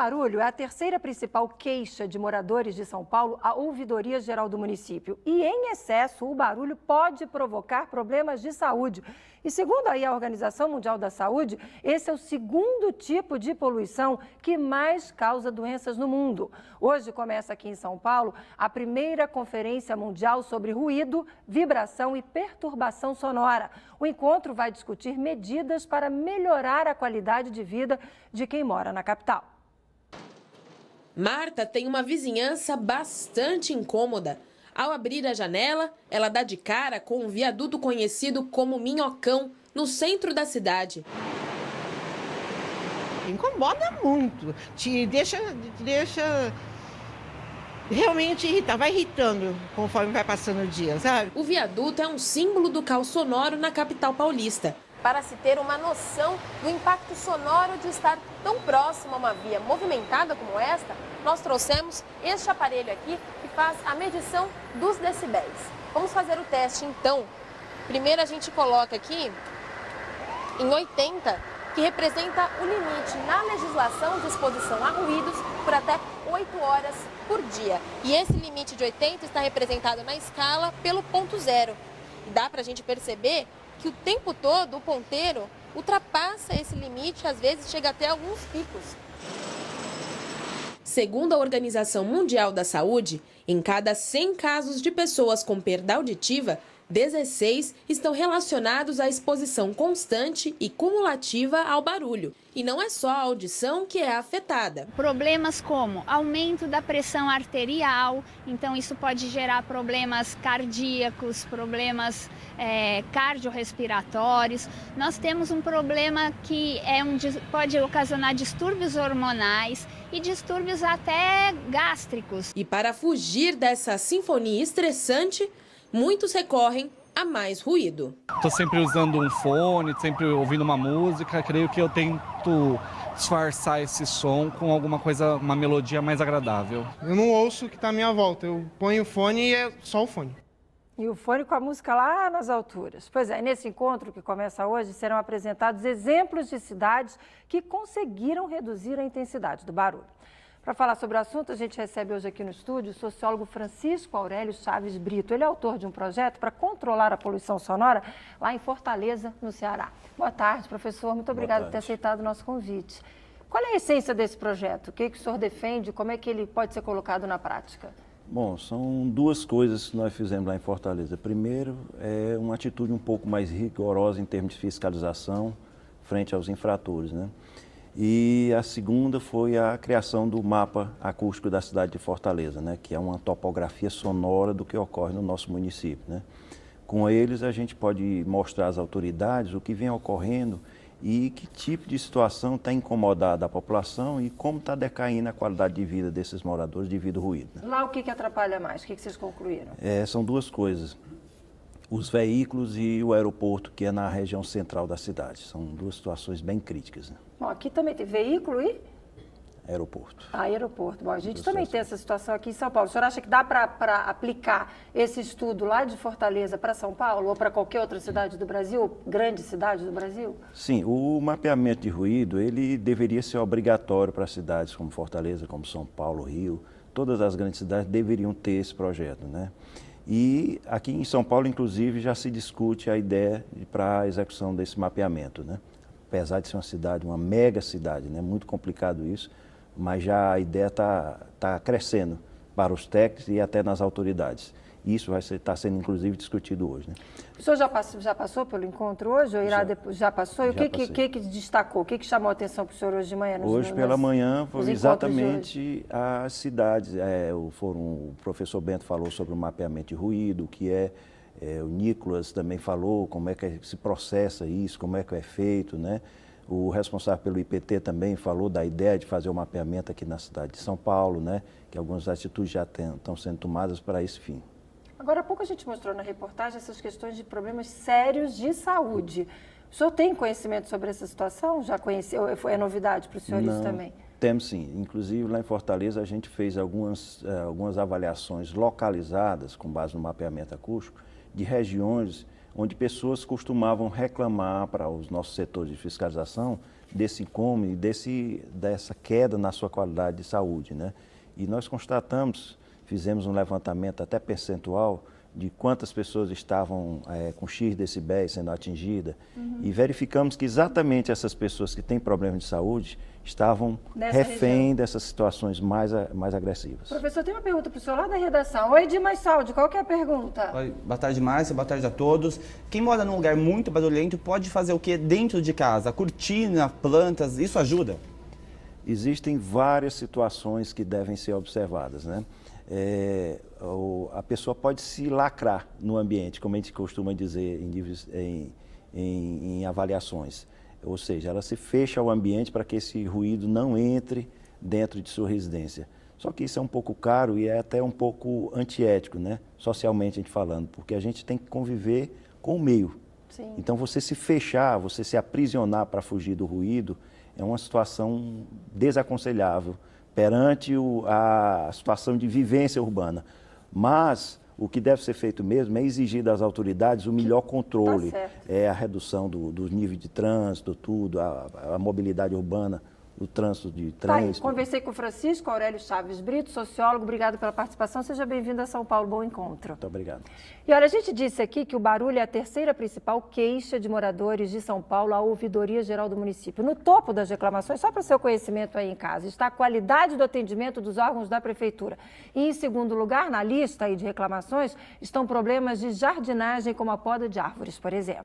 barulho é a terceira principal queixa de moradores de São Paulo à Ouvidoria Geral do município. E, em excesso, o barulho pode provocar problemas de saúde. E, segundo aí a Organização Mundial da Saúde, esse é o segundo tipo de poluição que mais causa doenças no mundo. Hoje começa aqui em São Paulo a primeira Conferência Mundial sobre Ruído, Vibração e Perturbação Sonora. O encontro vai discutir medidas para melhorar a qualidade de vida de quem mora na capital. Marta tem uma vizinhança bastante incômoda. Ao abrir a janela, ela dá de cara com um viaduto conhecido como Minhocão, no centro da cidade. Incomoda muito, te deixa realmente irritar, vai irritando conforme vai passando o dia, sabe? O viaduto é um símbolo do caos sonoro na capital paulista. Para se ter uma noção do impacto sonoro de estar tão próximo a uma via movimentada como esta, nós trouxemos este aparelho aqui que faz a medição dos decibéis. Vamos fazer o teste então. Primeiro a gente coloca aqui em 80, que representa o limite na legislação de exposição a ruídos por até 8 horas por dia. E esse limite de 80 está representado na escala pelo ponto zero. E dá para a gente perceber que o tempo todo o ponteiro ultrapassa esse limite, às vezes chega até alguns picos. Segundo a Organização Mundial da Saúde, em cada 100 casos de pessoas com perda auditiva, 16 estão relacionados à exposição constante e cumulativa ao barulho. E não é só a audição que é afetada. Problemas como aumento da pressão arterial, então isso pode gerar problemas cardíacos, problemas cardiorrespiratórios. Nós temos um problema que pode ocasionar distúrbios hormonais e distúrbios até gástricos. E para fugir dessa sinfonia estressante, muitos recorrem a mais ruído. Estou sempre usando um fone, sempre ouvindo uma música. Creio que eu tento disfarçar esse som com alguma coisa, uma melodia mais agradável. Eu não ouço o que está à minha volta. Eu ponho o fone e é só o fone. E o fone com a música lá nas alturas. Pois é, nesse encontro que começa hoje, serão apresentados exemplos de cidades que conseguiram reduzir a intensidade do barulho. Para falar sobre o assunto, a gente recebe hoje aqui no estúdio o sociólogo Francisco Aurélio Chaves Brito. Ele é autor de um projeto para controlar a poluição sonora lá em Fortaleza, no Ceará. Boa tarde, professor. Muito obrigado por ter aceitado o nosso convite. Qual é a essência desse projeto? O que o senhor defende? Como é que ele pode ser colocado na prática? Bom, são duas coisas que nós fizemos lá em Fortaleza. Primeiro, é uma atitude um pouco mais rigorosa em termos de fiscalização frente aos infratores, né? E a segunda foi a criação do mapa acústico da cidade de Fortaleza, né, que é uma topografia sonora do que ocorre no nosso município, né. Com eles a gente pode mostrar às autoridades o que vem ocorrendo e que tipo de situação está incomodando a população e como está decaindo a qualidade de vida desses moradores devido ao ruído, né. Lá o que atrapalha mais? O que vocês concluíram? São duas coisas. Os veículos e o aeroporto, que é na região central da cidade. São duas situações bem críticas, né? Bom, aqui também tem veículo e? Aeroporto. Aeroporto. Bom, a gente também tem essa situação aqui em São Paulo. O senhor acha que dá para aplicar esse estudo lá de Fortaleza para São Paulo ou para qualquer outra cidade do Brasil, ou grande cidade do Brasil? Sim, o mapeamento de ruído, ele deveria ser obrigatório para cidades como Fortaleza, como São Paulo, Rio. Todas as grandes cidades deveriam ter esse projeto, né? E aqui em São Paulo, inclusive, já se discute a ideia para a execução desse mapeamento, né? Apesar de ser uma cidade, uma mega cidade, né? Muito complicado isso, mas já a ideia está crescendo para os técnicos e até nas autoridades. Isso vai estar sendo, inclusive, discutido hoje, né? O senhor já passou pelo encontro hoje? Ou irá depois? Já passou? E o que destacou? O que chamou a atenção para o senhor hoje de manhã? Hoje pela manhã foi exatamente as cidades. O professor Bento falou sobre o mapeamento de ruído, que o Nicolas também falou como é que se processa isso, como é que é feito, né? O responsável pelo IPT também falou da ideia de fazer o mapeamento aqui na cidade de São Paulo, né? Que algumas atitudes já estão sendo tomadas para esse fim. Agora há pouco a gente mostrou na reportagem essas questões de problemas sérios de saúde. O senhor tem conhecimento sobre essa situação? Já conheceu? É novidade para o senhor isso também? Temos sim. Inclusive lá em Fortaleza a gente fez algumas avaliações localizadas com base no mapeamento acústico de regiões onde pessoas costumavam reclamar para os nossos setores de fiscalização desse incômodo e dessa queda na sua qualidade de saúde, né? E nós constatamos, fizemos um levantamento até percentual de quantas pessoas estavam com X decibéis sendo atingidas e verificamos que exatamente essas pessoas que têm problemas de saúde estavam refém dessas situações mais agressivas. Professor, tem uma pergunta para o senhor lá da redação. Oi, Dimas Saldi, qual que é a pergunta? Oi, boa tarde, Márcia, boa tarde a todos. Quem mora num lugar muito barulhento pode fazer o que dentro de casa? Cortina, plantas, isso ajuda? Existem várias situações que devem ser observadas, né? A pessoa pode se lacrar no ambiente, como a gente costuma dizer em avaliações. Ou seja, ela se fecha ao ambiente para que esse ruído não entre dentro de sua residência. Só que isso é um pouco caro e é até um pouco antiético, né? Socialmente a gente falando, porque a gente tem que conviver com o meio. Sim. Então você se fechar, você se aprisionar para fugir do ruído é uma situação desaconselhável perante a situação de vivência urbana. Mas o que deve ser feito mesmo é exigir das autoridades o melhor controle, a redução do nível de trânsito, tudo, a mobilidade urbana, o trânsito de trens. Conversei com o Francisco Aurélio Chaves Brito, sociólogo. Obrigado pela participação. Seja bem-vindo a São Paulo. Bom encontro. Muito obrigado. E olha, a gente disse aqui que o barulho é a terceira principal queixa de moradores de São Paulo à Ouvidoria Geral do município. No topo das reclamações, só para o seu conhecimento aí em casa, está a qualidade do atendimento dos órgãos da prefeitura. E em segundo lugar, na lista aí de reclamações, estão problemas de jardinagem, como a poda de árvores, por exemplo.